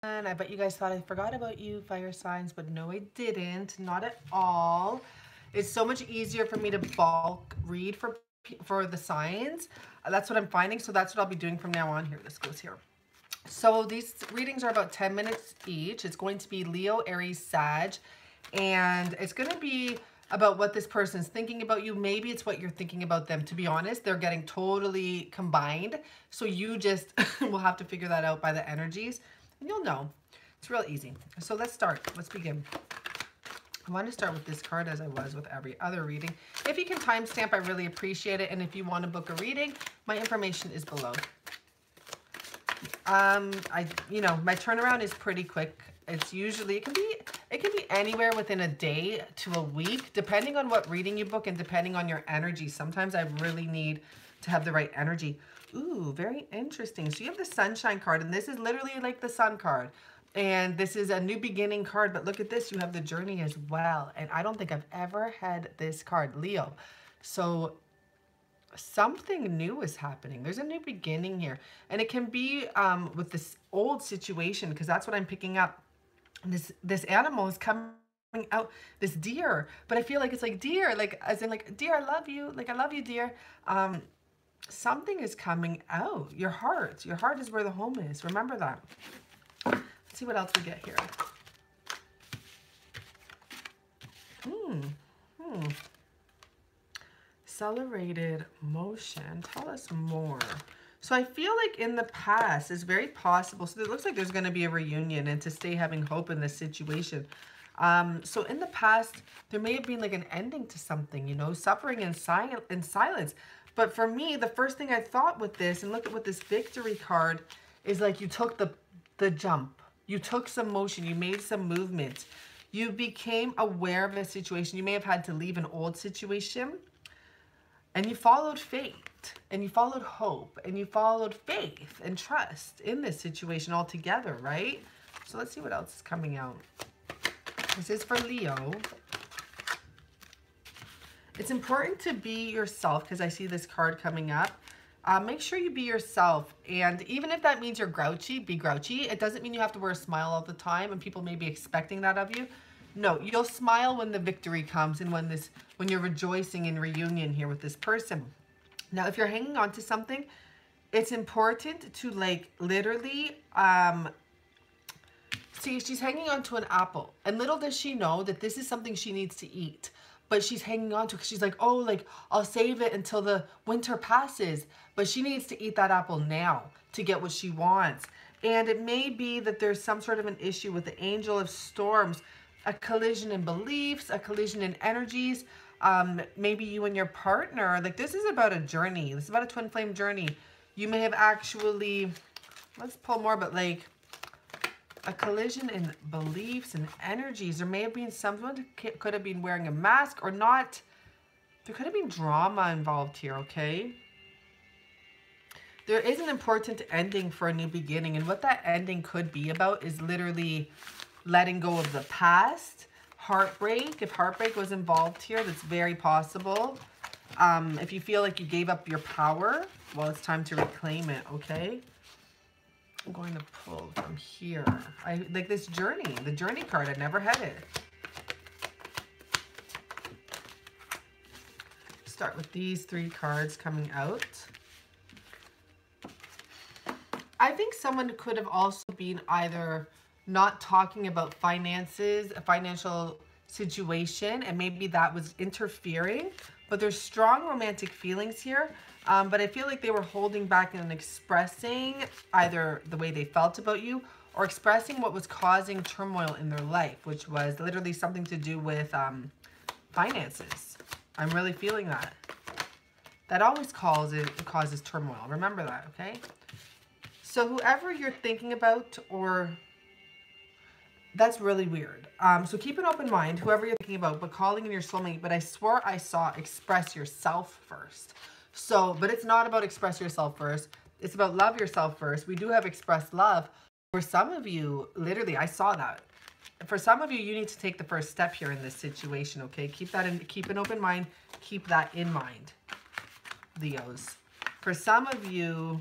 I bet you guys thought I forgot about you, fire signs, but no, I didn't. Not at all. It's so much easier for me to bulk read for the signs. That's what I'm finding, so that's what I'll be doing from now on. Here, this goes here. So these readings are about 10 minutes each. It's going to be Leo, Aries, Sag, and it's going to be about what this person's thinking about you. Maybe it's what you're thinking about them. To be honest, they're getting totally combined. So you just will have to figure that out by the energies, and you'll know. It's real easy. So let's start. Let's begin. I want to start with this card as I was with every other reading. If you can timestamp, I really appreciate it. And if you want to book a reading, my information is below. My turnaround is pretty quick. It's usually, it can be anywhere within a day to a week, depending on what reading you book and depending on your energy. Sometimes I really need to have the right energy. Ooh, very interesting. So you have the sunshine card, and this is literally like the sun card. And this is a new beginning card, but look at this, you have the journey as well. And I don't think I've ever had this card, Leo. So something new is happening. There's a new beginning here. And it can be with this old situation, because that's what I'm picking up. This animal is coming out, this deer. But I feel like it's like deer, like as in like, dear, I love you. Like, I love you, dear. Something is coming out. Your heart. Your heart is where the home is. Remember that. Let's see what else we get here. Accelerated motion. Tell us more. So I feel like in the past is very possible. So it looks like there's going to be a reunion and to stay having hope in this situation. So in the past, there may have been like an ending to something, you know, suffering in silence. But for me, the first thing I thought with this, and look at what this victory card is, like you took the jump. You took some motion. You made some movement. You became aware of a situation. You may have had to leave an old situation. And you followed fate. And you followed hope. And you followed faith and trust in this situation altogether, right? So let's see what else is coming out. This is for Leo. It's important to be yourself, because I see this card coming up. Make sure you be yourself. And even if that means you're grouchy, be grouchy. It doesn't mean you have to wear a smile all the time, and people may be expecting that of you. No, you'll smile when the victory comes and when you're rejoicing in reunion here with this person. Now, if you're hanging on to something, it's important to like literally, see, she's hanging on to an apple, and little does she know that this is something she needs to eat. But she's hanging on to it because she's like, oh, like, I'll save it until the winter passes. But she needs to eat that apple now to get what she wants. And it may be that there's some sort of an issue with the angel of storms, a collision in beliefs, a collision in energies. Maybe you and your partner, like this is about a journey. This is about a twin flame journey. You may have actually, let's pull more, but like, a collision in beliefs and energies. There may have been someone could have been wearing a mask or not. There could have been drama involved here, okay? There is an important ending for a new beginning. And what that ending could be about is literally letting go of the past. Heartbreak. If heartbreak was involved here, that's very possible. If you feel like you gave up your power, well, it's time to reclaim it, okay? I'm going to pull from here. I like this journey, the journey card. I never had it. Start with these three cards coming out. I think someone could have also been either not talking about finances, a financial situation, and maybe that was interfering, but there's strong romantic feelings here. But I feel like they were holding back and expressing either the way they felt about you or expressing what was causing turmoil in their life, which was literally something to do with finances. I'm really feeling that. That always causes turmoil. Remember that, okay? So whoever you're thinking about, or that's really weird. So keep an open mind, whoever you're thinking about, but calling in your soulmate. But I swore I saw express yourself first. So, but it's not about express yourself first. It's about love yourself first. We do have expressed love. For some of you, literally, I saw that. For some of you, you need to take the first step here in this situation, okay? Keep an open mind. Keep that in mind, Leos. For some of you,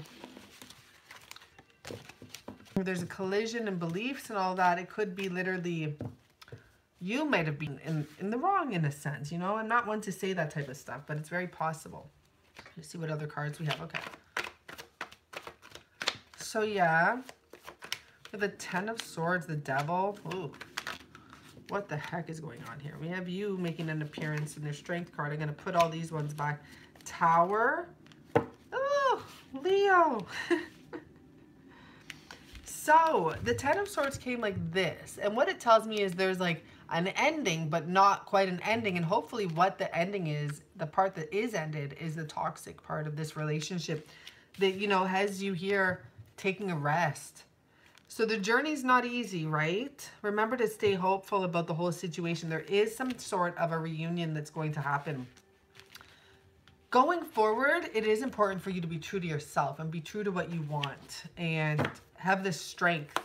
there's a collision in beliefs and all that. It could be literally you might have been in the wrong in a sense, you know. I'm not one to say that type of stuff, but it's very possible. Let's see what other cards we have. Okay. So yeah, with the Ten of Swords, the Devil. Ooh, what the heck is going on here? We have you making an appearance in their Strength card. I'm going to put all these ones back. Tower. Oh, Leo. So the Ten of Swords came like this. And what it tells me is there's like an ending, but not quite an ending. And hopefully what the ending is, the part that is ended, is the toxic part of this relationship that, you know, has you here taking a rest. So the journey's not easy, right? Remember to stay hopeful about the whole situation. There is some sort of a reunion that's going to happen. Going forward, it is important for you to be true to yourself and be true to what you want and have the strength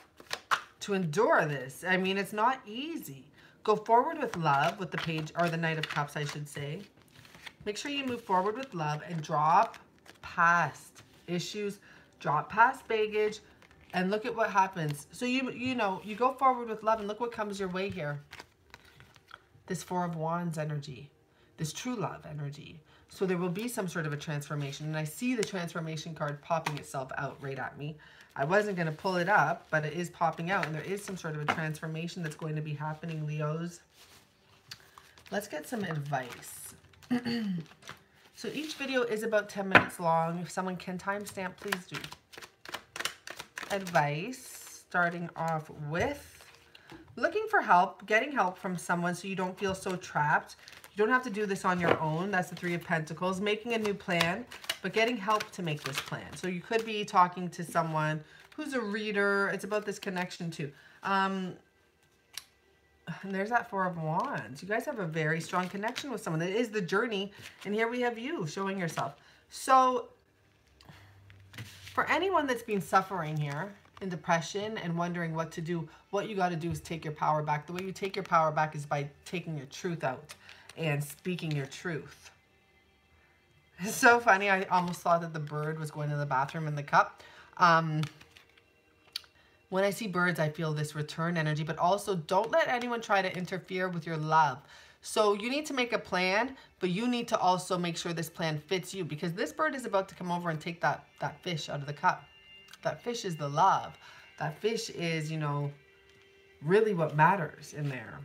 to endure this. I mean, it's not easy. Go forward with love with the Page, or the Knight of Cups, I should say. Make sure you move forward with love and drop past issues, drop past baggage, and look at what happens. So you know, you go forward with love and look what comes your way here. This Four of Wands energy, this true love energy. So there will be some sort of a transformation. And I see the transformation card popping itself out right at me. I wasn't going to pull it up, but it is popping out. And there is some sort of a transformation that's going to be happening, Leos. Let's get some advice. So each video is about 10 minutes long. If someone can timestamp, please do. Advice, starting off with looking for help, getting help from someone so you don't feel so trapped. You don't have to do this on your own. That's the Three of Pentacles. Making a new plan, but getting help to make this plan. So you could be talking to someone who's a reader. It's about this connection too. And there's that Four of Wands. You guys have a very strong connection with someone. It is the journey. And here we have you showing yourself. So for anyone that's been suffering here in depression and wondering what to do, what you got to do is take your power back. The way you take your power back is by taking your truth out and speaking your truth. It's so funny. I almost thought that the bird was going to the bathroom in the cup. When I see birds, I feel this return energy, but also don't let anyone try to interfere with your love. So you need to make a plan, but you need to also make sure this plan fits you, because this bird is about to come over and take that fish out of the cup. That fish is the love. That fish is, you know, really what matters in there.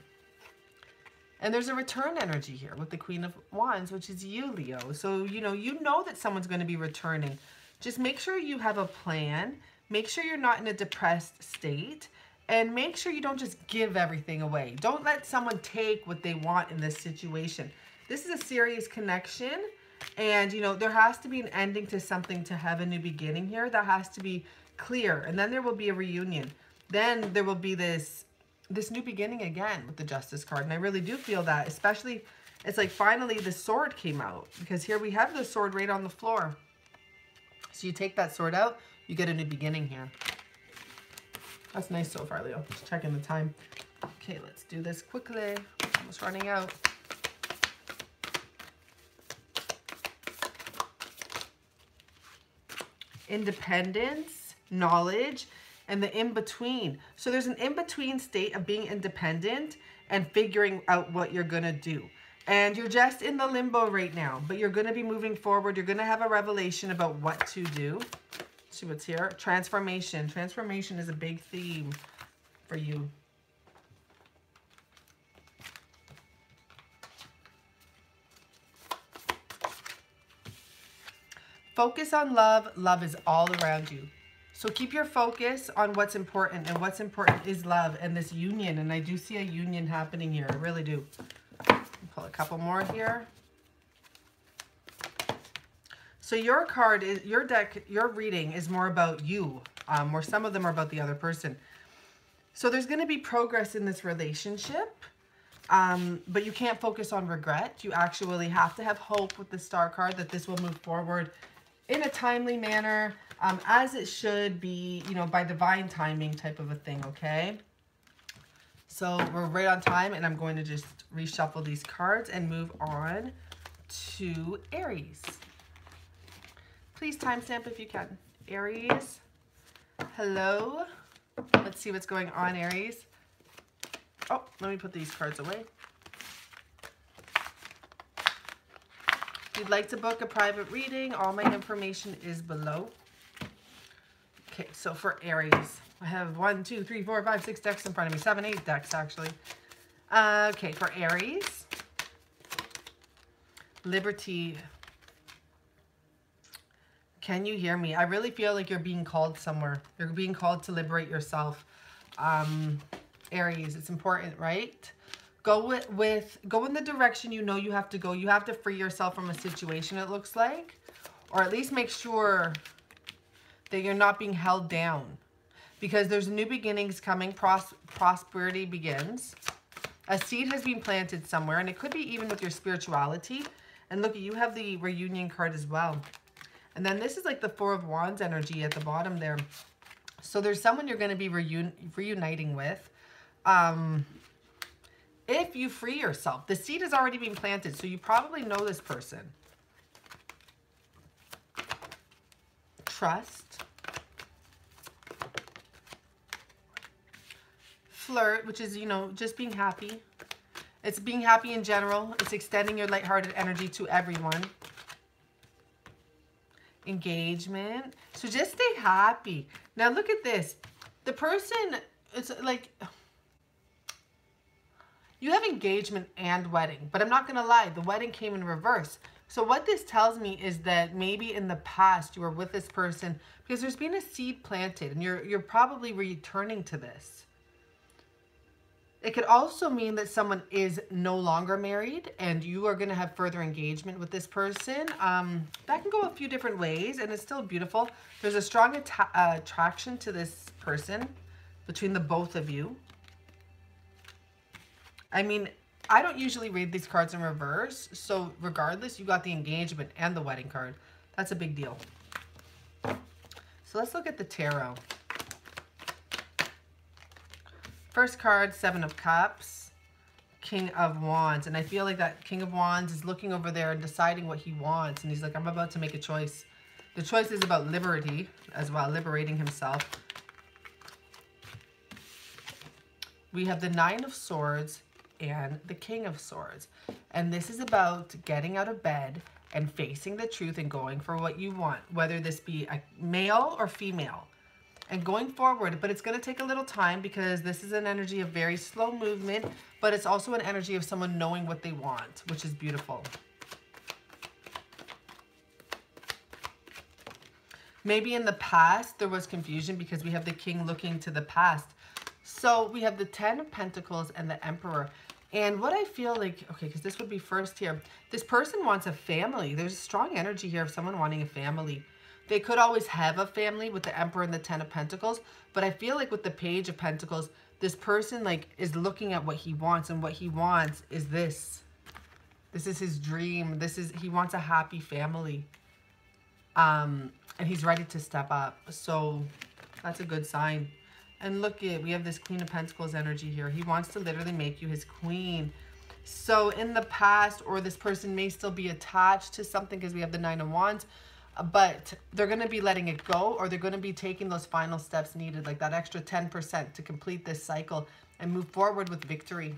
And there's a return energy here with the Queen of Wands, which is you, Leo. So, you know that someone's going to be returning. Just make sure you have a plan. Make sure you're not in a depressed state. And make sure you don't just give everything away. Don't let someone take what they want in this situation. This is a serious connection. And, you know, there has to be an ending to something to have a new beginning here. That has to be clear. And then there will be a reunion. Then there will be this new beginning again with the Justice card. And I really do feel that, especially, it's like finally the sword came out, because here we have the sword right on the floor. So you take that sword out, you get a new beginning here. That's nice so far, Leo. Just checking the time. Okay, let's do this quickly. Almost running out. Independence, knowledge, and the in-between. So there's an in-between state of being independent and figuring out what you're going to do. And you're just in the limbo right now, but you're going to be moving forward. You're going to have a revelation about what to do. See what's here? Transformation. Transformation is a big theme for you. Focus on love. Love is all around you. So keep your focus on what's important, and what's important is love and this union. And I do see a union happening here. I really do. Pull a couple more here. So your card is, your deck, your reading is more about you, or some of them are about the other person. So there's going to be progress in this relationship, but you can't focus on regret. You actually have to have hope with the Star card that this will move forward in a timely manner, as it should be, you know, by divine timing type of a thing, okay? So we're right on time, and I'm going to just reshuffle these cards and move on to Aries. Please timestamp if you can. Aries, hello. Let's see what's going on, Aries. Oh, let me put these cards away. If you'd like to book a private reading, all my information is below. Okay, so for Aries, I have 1, 2, 3, 4, 5, 6 decks in front of me. 7, 8 decks, actually. Okay, for Aries, Liberty. Can you hear me? I really feel like you're being called somewhere. You're being called to liberate yourself. Aries, it's important, right? Go in the direction you know you have to go. You have to free yourself from a situation, it looks like. Or at least make sure that you're not being held down. Because there's new beginnings coming. Prosperity begins. A seed has been planted somewhere. And it could be even with your spirituality. And look, you have the reunion card as well. And then this is like the Four of Wands energy at the bottom there. So there's someone you're going to be reuniting with. If you free yourself. The seed has already been planted. So you probably know this person. Trust. Flirt, which is, you know, just being happy. It's being happy in general. It's extending your lighthearted energy to everyone. Engagement. So just stay happy. Now look at this. The person, it's like, you have engagement and wedding. But I'm not going to lie. The wedding came in reverse. So what this tells me is that maybe in the past you were with this person because there's been a seed planted and you're probably returning to this. It could also mean that someone is no longer married and you are going to have further engagement with this person. That can go a few different ways and it's still beautiful. There's a strong attraction to this person between the both of you. I mean, I don't usually read these cards in reverse. So regardless, you got the engagement and the wedding card. That's a big deal. So let's look at the tarot. First card, Seven of Cups, King of Wands. And I feel like that King of Wands is looking over there and deciding what he wants. And he's like, I'm about to make a choice. The choice is about liberty as well, liberating himself. We have the Nine of Swords and the King of Swords. And this is about getting out of bed and facing the truth and going for what you want, whether this be a male or female. And going forward, but it's going to take a little time because this is an energy of very slow movement, but it's also an energy of someone knowing what they want, which is beautiful. Maybe in the past there was confusion because we have the King looking to the past. So we have the 10 of Pentacles and the Emperor. And what I feel like, okay, because this would be first here. This person wants a family. There's a strong energy here of someone wanting a family. They could always have a family with the Emperor and the 10 of Pentacles. But I feel like with the Page of Pentacles, this person like is looking at what he wants. And what he wants is this. This is his dream. He wants a happy family. And he's ready to step up. So that's a good sign. And look at, we have this Queen of Pentacles energy here. He wants to literally make you his queen. So in the past, or this person may still be attached to something because we have the Nine of Wands. But they're going to be letting it go, or they're going to be taking those final steps needed, like that extra 10% to complete this cycle and move forward with victory.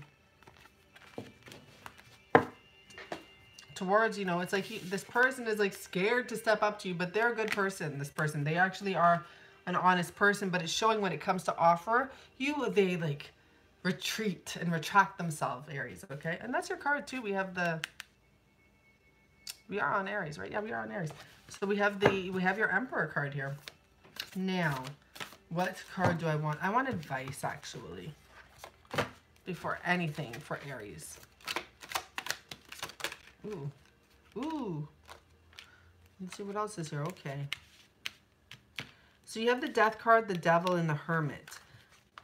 Towards, you know, it's like this person is like scared to step up to you, but they're a good person, this person. They actually are an honest person, but it's showing when it comes to offer you, they like retreat and retract themselves, Aries, okay? And that's your card too. We have we are on Aries, right? Yeah, we are on Aries. So we have your Emperor card here. Now, what card do I want? I want advice, actually, before anything for Aries. Ooh. Ooh. Let's see what else is here. Okay. So you have the Death card, the Devil, and the Hermit.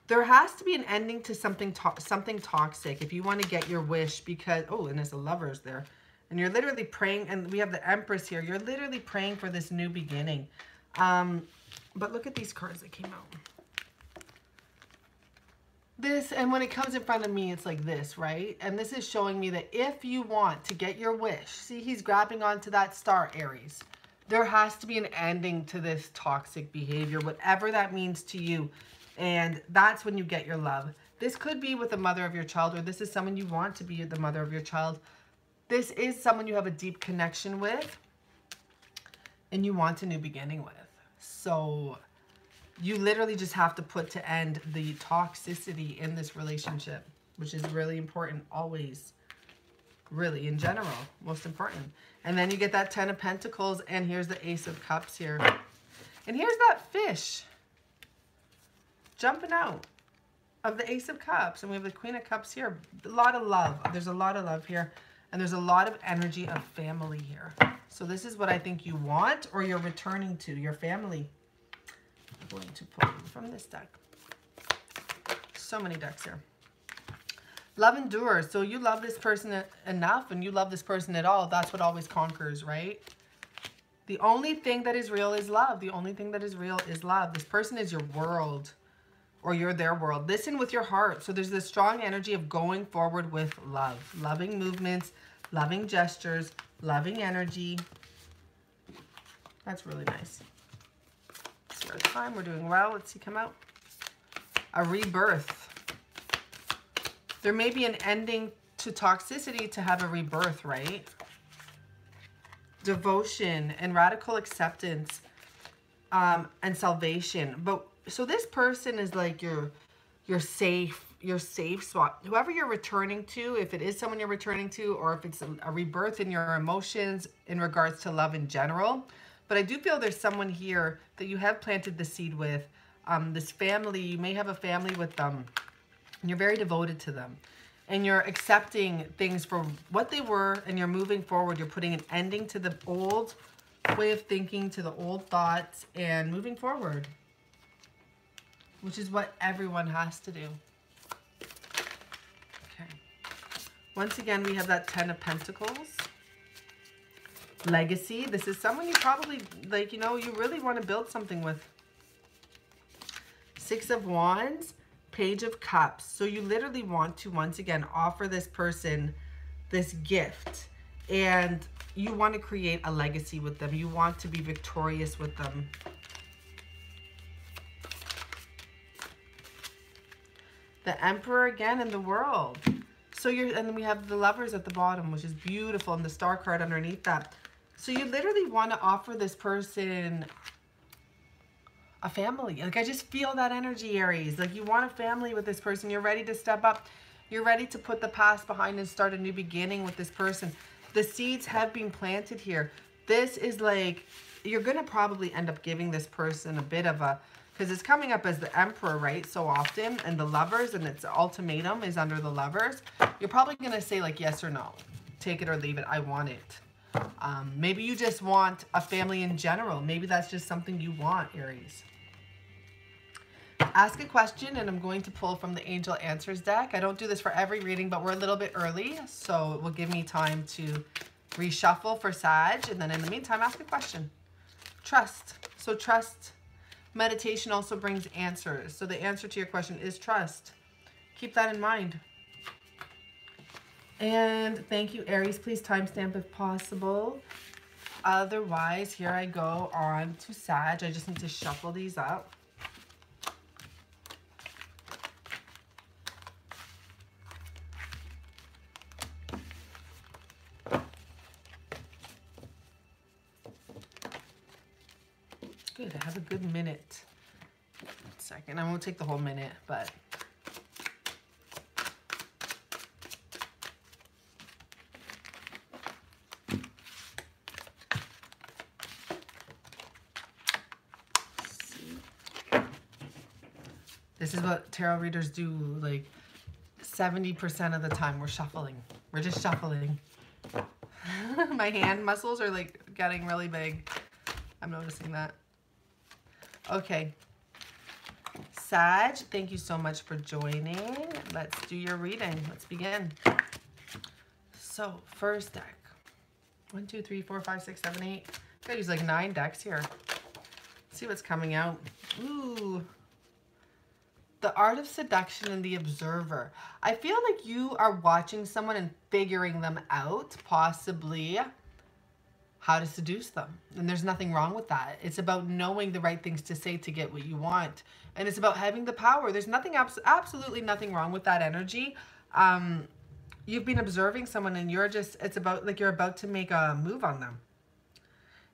There has to be an ending to something toxic if you want to get your wish because, oh, and there's the Lovers there. And you're literally praying, and we have the Empress here. You're literally praying for this new beginning. But look at these cards that came out. This, and when it comes in front of me, it's like this, right? And this is showing me that if you want to get your wish, see, he's grabbing onto that star, Aries. There has to be an ending to this toxic behavior, whatever that means to you. And that's when you get your love. This could be with the mother of your child, or this is someone you want to be the mother of your child. This is someone you have a deep connection with and you want a new beginning with. So you literally just have to put to end the toxicity in this relationship, which is really important always, really in general, most important. And then you get that 10 of Pentacles, and here's the Ace of Cups here. And here's that fish jumping out of the Ace of Cups, and we have the Queen of Cups here. A lot of love. There's a lot of love here, and there's a lot of energy of family here. So this is what I think you want, or you're returning to your family. I'm going to pull from this deck. So many decks here. Love endures. So you love this person enough, and you love this person at all. That's what always conquers, right? The only thing that is real is love. The only thing that is real is love. This person is your world, or you're their world. Listen with your heart. So there's this strong energy of going forward with love. Loving movements, loving gestures, loving energy. That's really nice. Spare time. We're doing well. Let's see, come out. A rebirth. There may be an ending to toxicity to have a rebirth, right? Devotion and radical acceptance and salvation. But so this person is like your safe spot. Whoever you're returning to, if it is someone you're returning to, or if it's a rebirth in your emotions in regards to love in general. But I do feel there's someone here that you have planted the seed with. This family, you may have a family with them. And you're very devoted to them. And you're accepting things for what they were, and you're moving forward. You're putting an ending to the old way of thinking, to the old thoughts, and moving forward. Which is what everyone has to do. Okay. Once again, we have that 10 of Pentacles. Legacy. This is someone you probably, like, you know, you really want to build something with. 6 of Wands. Page of Cups. So you literally want to, once again, offer this person this gift. And you want to create a legacy with them. You want to be victorious with them. The Emperor again in the World. So and then we have the Lovers at the bottom, which is beautiful, and the Star card underneath that. So you literally want to offer this person a family. Like, I just feel that energy, Aries. Like, you want a family with this person. You're ready to step up. You're ready to put the past behind and start a new beginning with this person. The seeds have been planted here. This is like, you're going to probably end up giving this person a bit of a, because it's coming up as the Emperor, right? So often, and the Lovers, and its ultimatum is under the Lovers. You're probably going to say like yes or no. Take it or leave it. I want it. Maybe you just want a family in general. Maybe that's just something you want, Aries. Ask a question, and I'm going to pull from the Angel Answers deck. I don't do this for every reading, but we're a little bit early, so it will give me time to reshuffle for Sag, and then in the meantime, ask a question. Trust. So trust. Meditation also brings answers. So the answer to your question is trust. Keep that in mind. And thank you, Aries. Please timestamp if possible. Otherwise, here I go on to Sag. I just need to shuffle these up. Good, I have a good minute. 1 second. I won't take the whole minute, but this is what tarot readers do, like 70% of the time we're shuffling. We're just shuffling. My hand muscles are like getting really big. I'm noticing that. Okay. Sag, thank you so much for joining. Let's do your reading. Let's begin. So, first deck. 1, 2, 3, 4, 5, 6, 7, 8. I gotta use like 9 decks here. Let's see what's coming out. Ooh. The Art of Seduction and the Observer. I feel like you are watching someone and figuring them out, possibly. how to seduce them. And there's nothing wrong with that. It's about knowing the right things to say to get what you want. And it's about having the power. There's nothing, absolutely nothing wrong with that energy. You've been observing someone and you're just, it's about like you're about to make a move on them.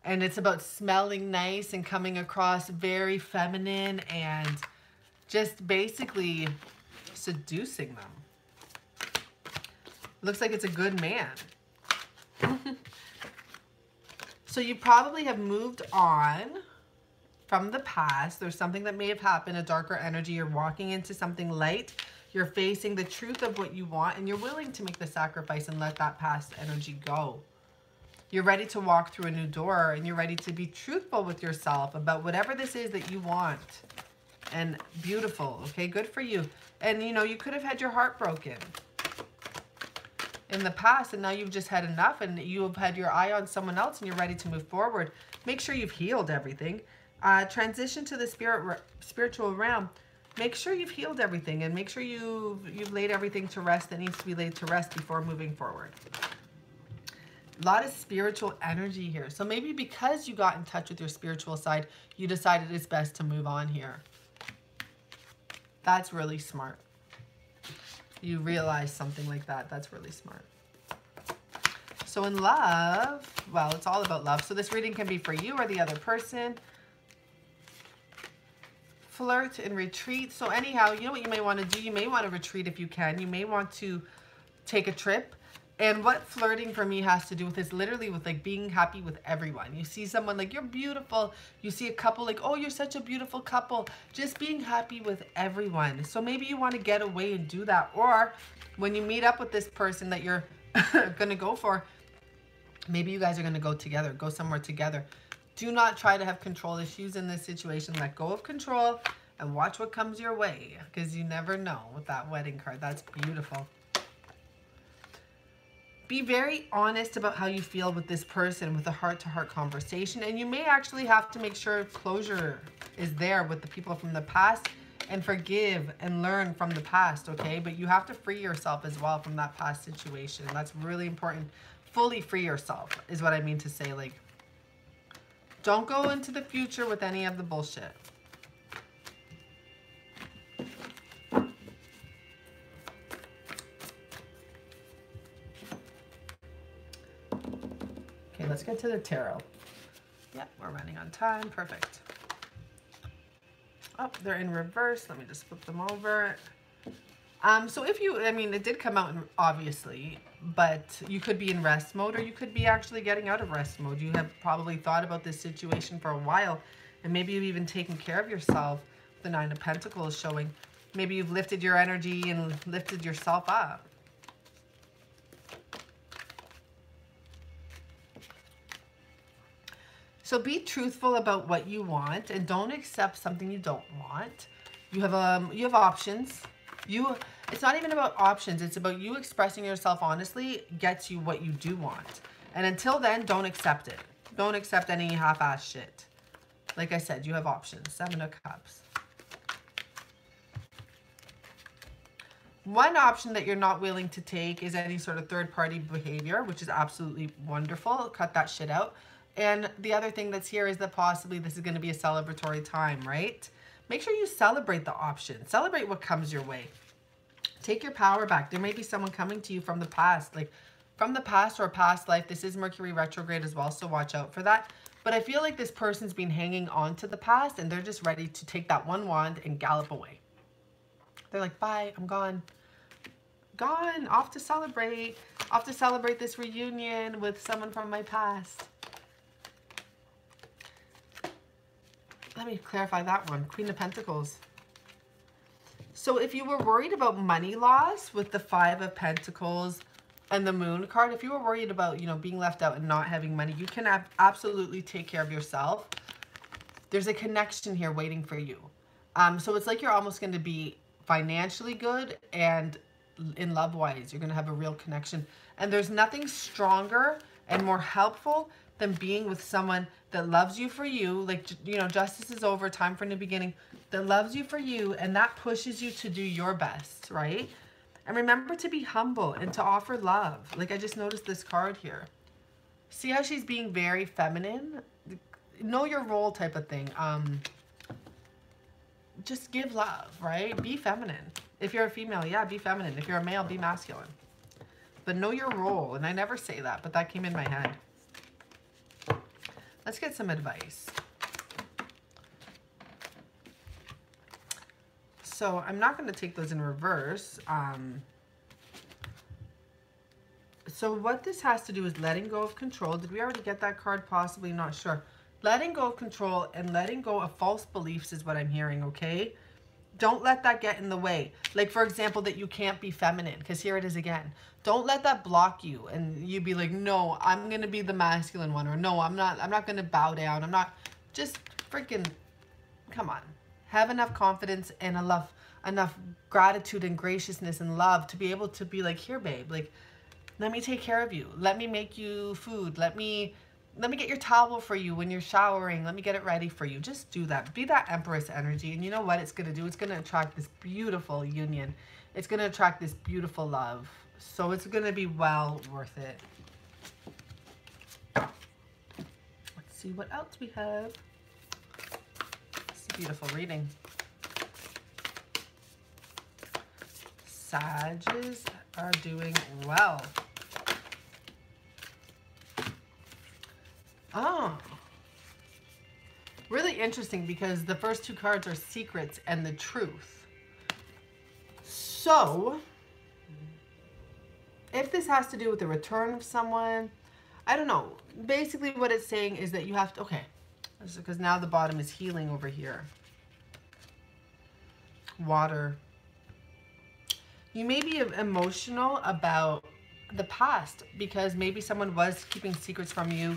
And it's about smelling nice and coming across very feminine and just basically seducing them. Looks like it's a good man. So you probably have moved on from the past. There's something that may have happened, a darker energy. You're walking into something light. You're facing the truth of what you want, and you're willing to make the sacrifice and let that past energy go. You're ready to walk through a new door, and you're ready to be truthful with yourself about whatever this is that you want. And beautiful, okay? Good for you. And, you know, you could have had your heart broken in the past, and now you've just had enough, and you have had your eye on someone else, and you're ready to move forward. Make sure you've healed everything. Transition to the spiritual realm. Make sure you've healed everything, and make sure you've laid everything to rest that needs to be laid to rest before moving forward. A lot of spiritual energy here. So maybe because you got in touch with your spiritual side, you decided it's best to move on here. That's really smart. You realize something like that. That's really smart. So in love, well, it's all about love. So this reading can be for you or the other person. Flirt and retreat. So anyhow, you know what you may want to do? You may want to retreat if you can. You may want to take a trip. And what flirting for me has to do with is literally with like being happy with everyone. You see someone like, you're beautiful. You see a couple like, oh, you're such a beautiful couple. Just being happy with everyone. So maybe you want to get away and do that. Or when you meet up with this person that you're going to go for, maybe you guys are going to go together, go somewhere together. Do not try to have control issues in this situation. Let go of control and watch what comes your way, because you never know with that wedding card. That's beautiful. Be very honest about how you feel with this person with a heart-to-heart conversation. And you may actually have to make sure closure is there with the people from the past, and forgive and learn from the past, okay? But you have to free yourself as well from that past situation. That's really important. Fully free yourself is what I mean to say. Like, don't go into the future with any of the bullshit. Okay, let's get to the tarot. Yep, we're running on time. Perfect. Oh, they're in reverse. Let me just flip them over. So if you, I mean, it did come out in, obviously, but you could be in rest mode, or you could be actually getting out of rest mode. You have probably thought about this situation for a while, and maybe you've even taken care of yourself. The Nine of Pentacles showing. Maybe you've lifted your energy and lifted yourself up. So be truthful about what you want, and don't accept something you don't want. You have options. It's not even about options. It's about you expressing yourself honestly gets you what you do want. And until then, don't accept it. Don't accept any half-ass shit. Like I said, you have options. Seven of Cups. One option that you're not willing to take is any sort of third-party behavior, which is absolutely wonderful. Cut that shit out. And the other thing that's here is that possibly this is going to be a celebratory time, right? Make sure you celebrate the option. Celebrate what comes your way. Take your power back. There may be someone coming to you from the past, like from the past or a past life. This is Mercury retrograde as well, so watch out for that. But I feel like this person's been hanging on to the past, and they're just ready to take that one wand and gallop away. They're like, bye, I'm gone. Gone, off to celebrate this reunion with someone from my past. Let me clarify that one. Queen of Pentacles. So if you were worried about money loss with the Five of Pentacles and the Moon card, if you were worried about, you know, being left out and not having money, you can absolutely take care of yourself. There's a connection here waiting for you. So it's like you're almost going to be financially good, and in love-wise, you're going to have a real connection. And there's nothing stronger and more helpful than being with someone that loves you for you. Like, you know, justice is over, time for a new beginning. That loves you for you, and that pushes you to do your best, right? And remember to be humble and to offer love. Like, I just noticed this card here. See how she's being very feminine? Know your role type of thing. Just give love, right? Be feminine. If you're a female, yeah, be feminine. If you're a male, be masculine. But know your role. And I never say that, but that came in my head. Let's get some advice. So I'm not going to take those in reverse. So what this has to do is letting go of control. Did we already get that card? Possibly, not sure. Letting go of control and letting go of false beliefs is what I'm hearing, okay? Don't let that get in the way. Like, for example, that you can't be feminine, because here it is again. Don't let that block you and you be like, no, I'm going to be the masculine one, or no, I'm not going to bow down. I'm not. Just freaking, come on. Have enough confidence and enough gratitude and graciousness and love to be able to be like, here, babe, like, let me take care of you. Let me make you food. Let me get your towel for you when you're showering. Let me get it ready for you. Just do that. Be that Empress energy. And you know what it's going to do? It's going to attract this beautiful union. It's going to attract this beautiful love. So it's going to be well worth it. Let's see what else we have. It's a beautiful reading. Sages are doing well. Oh, really interesting, because the first two cards are secrets and the truth. So, if this has to do with the return of someone, I don't know. Basically what it's saying is that you have to, okay, because now the bottom is healing over here. Water. You may be emotional about the past, because maybe someone was keeping secrets from you.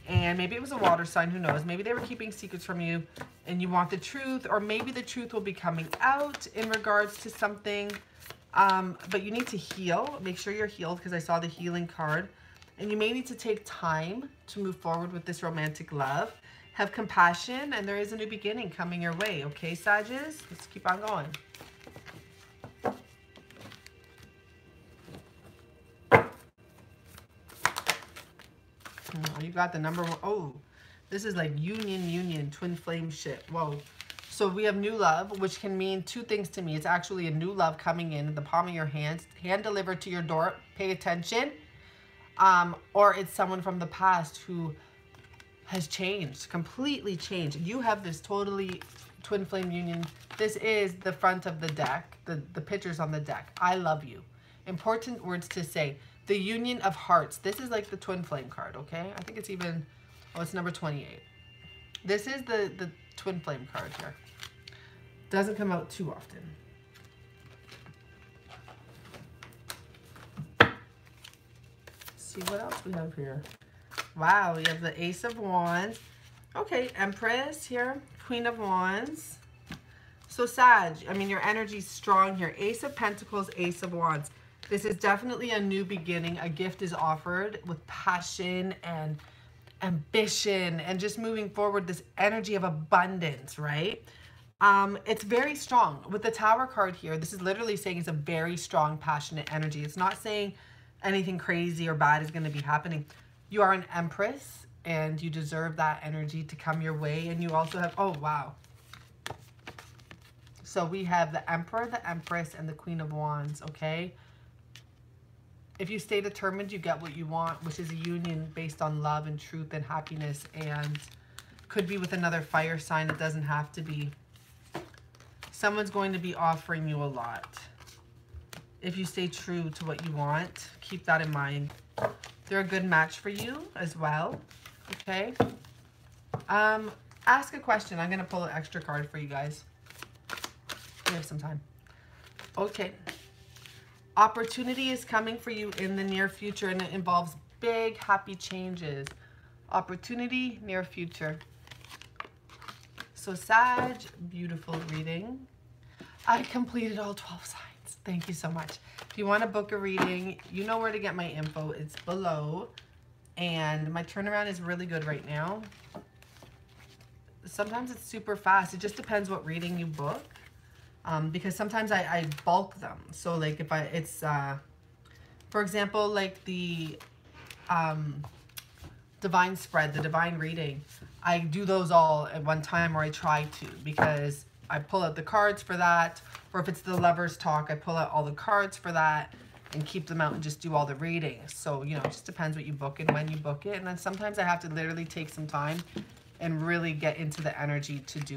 And maybe it was a water sign, who knows? Maybe they were keeping secrets from you and you want the truth, or maybe the truth will be coming out in regards to something. But you need to heal. Make sure you're healed, because I saw the healing card. And you may need to take time to move forward with this romantic love. Have compassion, and there is a new beginning coming your way. Okay, Sages? Let's keep on going. You got the number one. Oh, this is like union, twin flame shit. Whoa. So we have new love, which can mean two things to me. It's actually a new love coming in the palm of your hand delivered to your door. Pay attention. Or it's someone from the past who has changed, completely changed. You have this totally twin flame union. This is the front of the deck, the pictures on the deck. I love you. Important words to say. The union of hearts. This is like the twin flame card, okay? I think it's even, oh, it's number 28. This is the twin flame card here. Doesn't come out too often. Let's see what else we have here. Wow, we have the Ace of Wands. Okay, Empress here, Queen of Wands. So Sag, I mean, your energy's strong here. Ace of Pentacles, Ace of Wands. This is definitely a new beginning. A gift is offered with passion and ambition and just moving forward, this energy of abundance, right? It's very strong. With the Tower card here, this is literally saying it's a very strong, passionate energy. It's not saying anything crazy or bad is going to be happening. You are an Empress and you deserve that energy to come your way. And you also have, oh, wow. So we have the Emperor, the Empress, and the Queen of Wands, okay? If you stay determined, you get what you want, which is a union based on love and truth and happiness, and could be with another fire sign. It doesn't have to be. Someone's going to be offering you a lot. If you stay true to what you want, keep that in mind. They're a good match for you as well, okay? Ask a question. I'm going to pull an extra card for you guys. We have some time. Okay. Opportunity is coming for you in the near future, and it involves big, happy changes. Opportunity, near future. So Sag, beautiful reading. I completed all 12 signs. Thank you so much. If you want to book a reading, you know where to get my info. It's below. And my turnaround is really good right now. Sometimes it's super fast. It just depends what reading you book. Because sometimes I bulk them. So like if for example, like the divine spread, the divine reading. I do those all at one time, or I try to, because I pull out the cards for that. Or if it's the Lovers Talk, I pull out all the cards for that and keep them out and just do all the readings. So, you know, it just depends what you book and when you book it. And then sometimes I have to literally take some time and really get into the energy to do